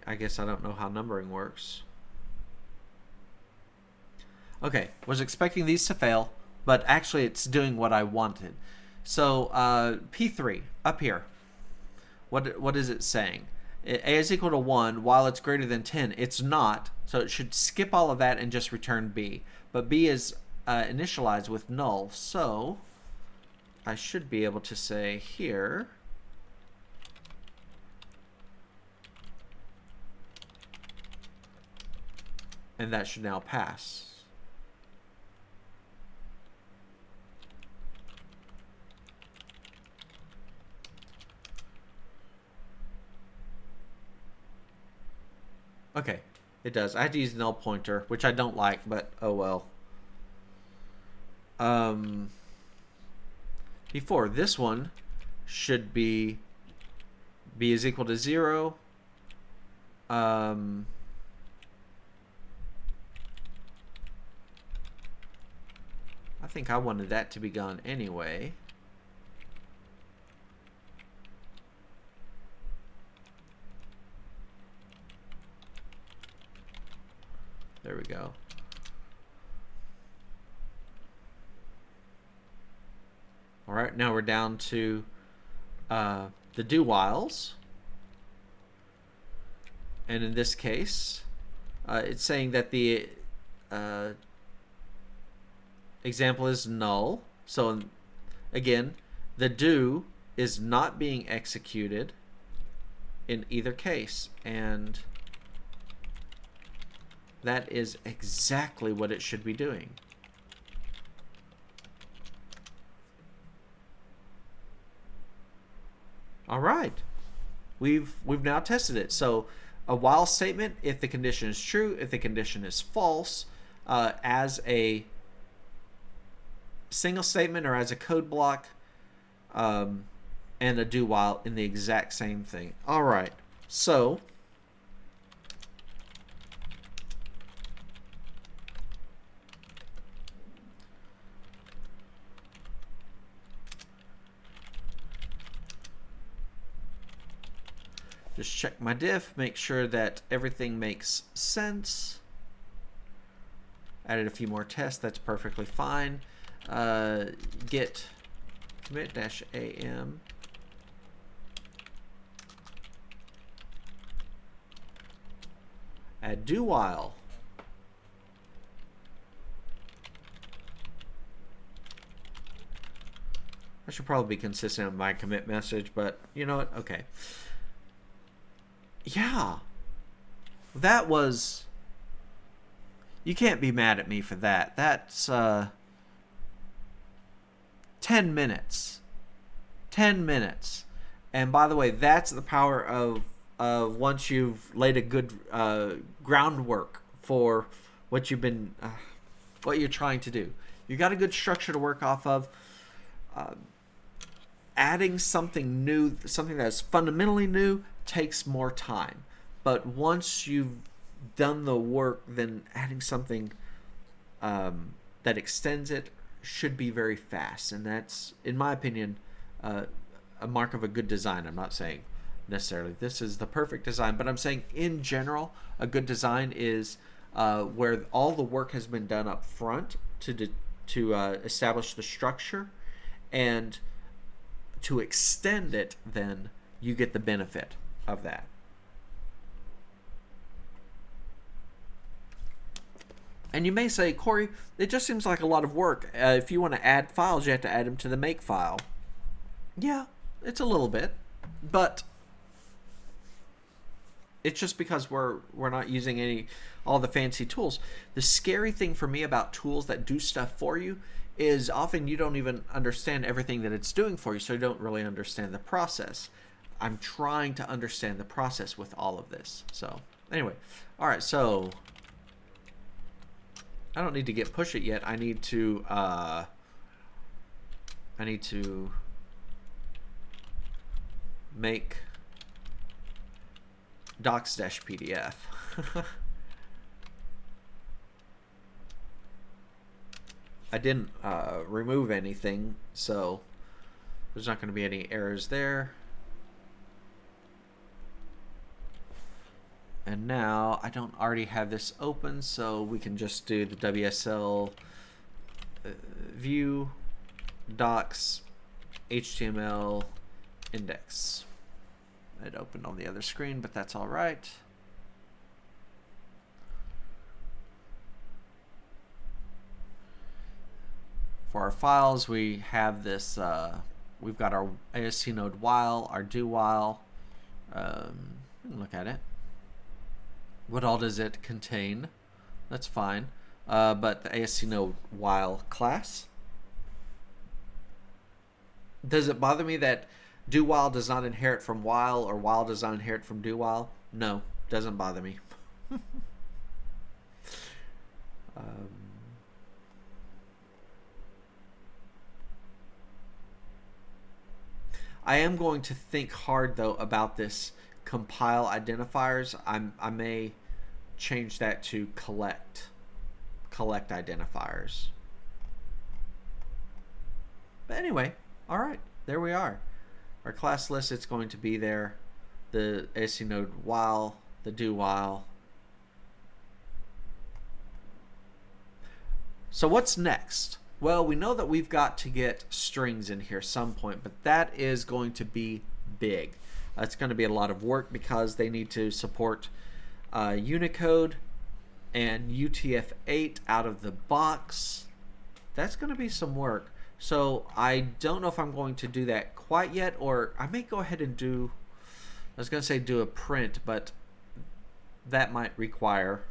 I guess I don't know how numbering works. Okay, was expecting these to fail, but actually it's doing what I wanted. So P3 up here, what is it saying? A is equal to 1 while it's greater than 10. It's not, so it should skip all of that and just return B. But B is initialized with null, so I should be able to say here and that should now pass. Okay, it does. I had to use null pointer, which I don't like, but oh well. Before this one should be B is equal to 0. I think I wanted that to be gone anyway. There we go. All right, now we're down to the do whiles. And in this case, it's saying that the example is null. So again, the do is not being executed in either case. And that is exactly what it should be doing. All right, we've now tested it. So a while statement, if the condition is true, if the condition is false, as a single statement or as a code block, and a do while in the exact same thing. All right, so just check my diff, make sure that everything makes sense. Added a few more tests. That's perfectly fine. Git commit-am. Add do while. I should probably be consistent with my commit message, but you know what? Okay. Yeah. That was... You can't be mad at me for that. That's 10 minutes. 10 minutes. And by the way, that's the power of once you've laid a good groundwork for what you've been, what you're trying to do. You got a good structure to work off of. Adding something new, something that's fundamentally new, takes more time. But once you've done the work, then adding something that extends it should be very fast. And that's, in my opinion, a mark of a good design. I'm not saying necessarily this is the perfect design, but I'm saying in general, a good design is where all the work has been done up front to establish the structure, and to extend it, then you get the benefit of that. And you may say, Corey, it just seems like a lot of work. If you want to add files, you have to add them to the make file. Yeah, it's a little bit, but it's just because we're not using all the fancy tools. The scary thing for me about tools that do stuff for you is often you don't even understand everything that it's doing for you, so you don't really understand the process. I'm trying to understand the process with all of this. So anyway, all right, so I don't need to git push it yet. I need to make docs-pdf. I didn't remove anything, so there's not going to be any errors there. And now I don't already have this open, so we can just do the WSL view docs HTML index. It opened on the other screen, but that's all right. For our files, we have this, we've got our ASC node while, our do while. Look at it. What all does it contain? That's fine. But the ASC node while class. Does it bother me that do while does not inherit from while, or while does not inherit from do while? No, doesn't bother me. I am going to think hard though about this compile identifiers. I may change that to collect identifiers. But anyway, all right, there we are. Our class list, it's going to be there. The ASC node while, the do while. So what's next? Well, we know that we've got to get strings in here some point, but that is going to be big. It's going to be a lot of work because they need to support Unicode and UTF-8 out of the box. That's going to be some work. So I don't know if I'm going to do that quite yet, or I may go ahead and do, I was going to say do a print, but that might require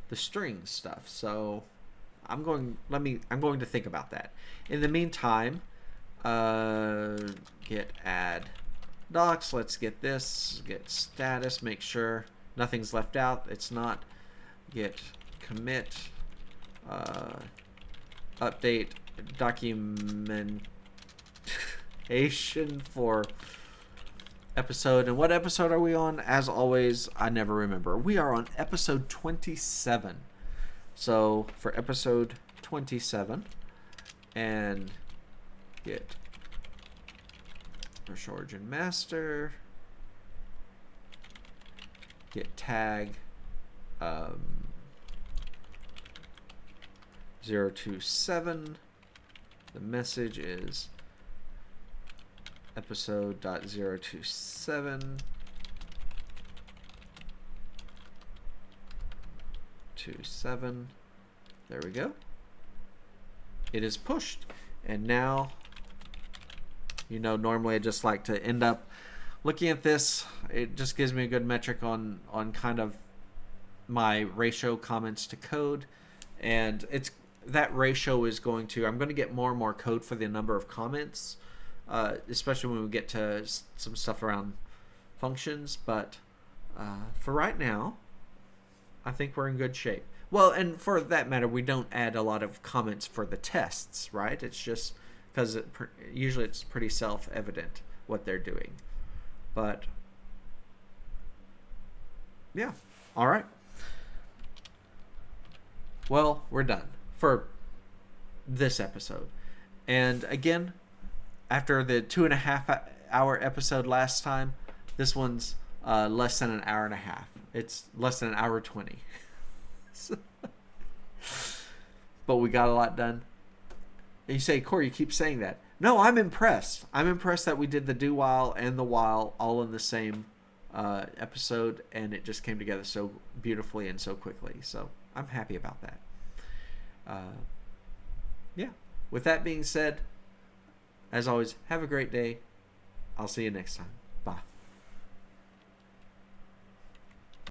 the string stuff. So I'm going to think about that. In the meantime, git add docs. Let's get this, get status, make sure nothing's left out. It's not. Git commit update documentation for episode. And what episode are we on? As always, I never remember. We are on episode 27. So for episode 27, and git push origin master, git tag 027. The message is episode.027 27. There we go. It is pushed. And now, normally I just like to end up looking at this. It just gives me a good metric on kind of my ratio comments to code. And that ratio is I'm going to get more and more code for the number of comments, especially when we get to some stuff around functions. But for right now, I think we're in good shape. Well, and for that matter, we don't add a lot of comments for the tests, right? It's just because usually it's pretty self-evident what they're doing. But yeah, all right. Well, we're done for this episode. And again, after the 2.5 hour episode last time, this one's less than an hour and a half. It's less than an hour 20. But we got a lot done. And you say, Corey, you keep saying that. No, I'm impressed. I'm impressed that we did the do while and the while all in the same episode, and it just came together so beautifully and so quickly. So I'm happy about that. Yeah. With that being said, as always, have a great day. I'll see you next time.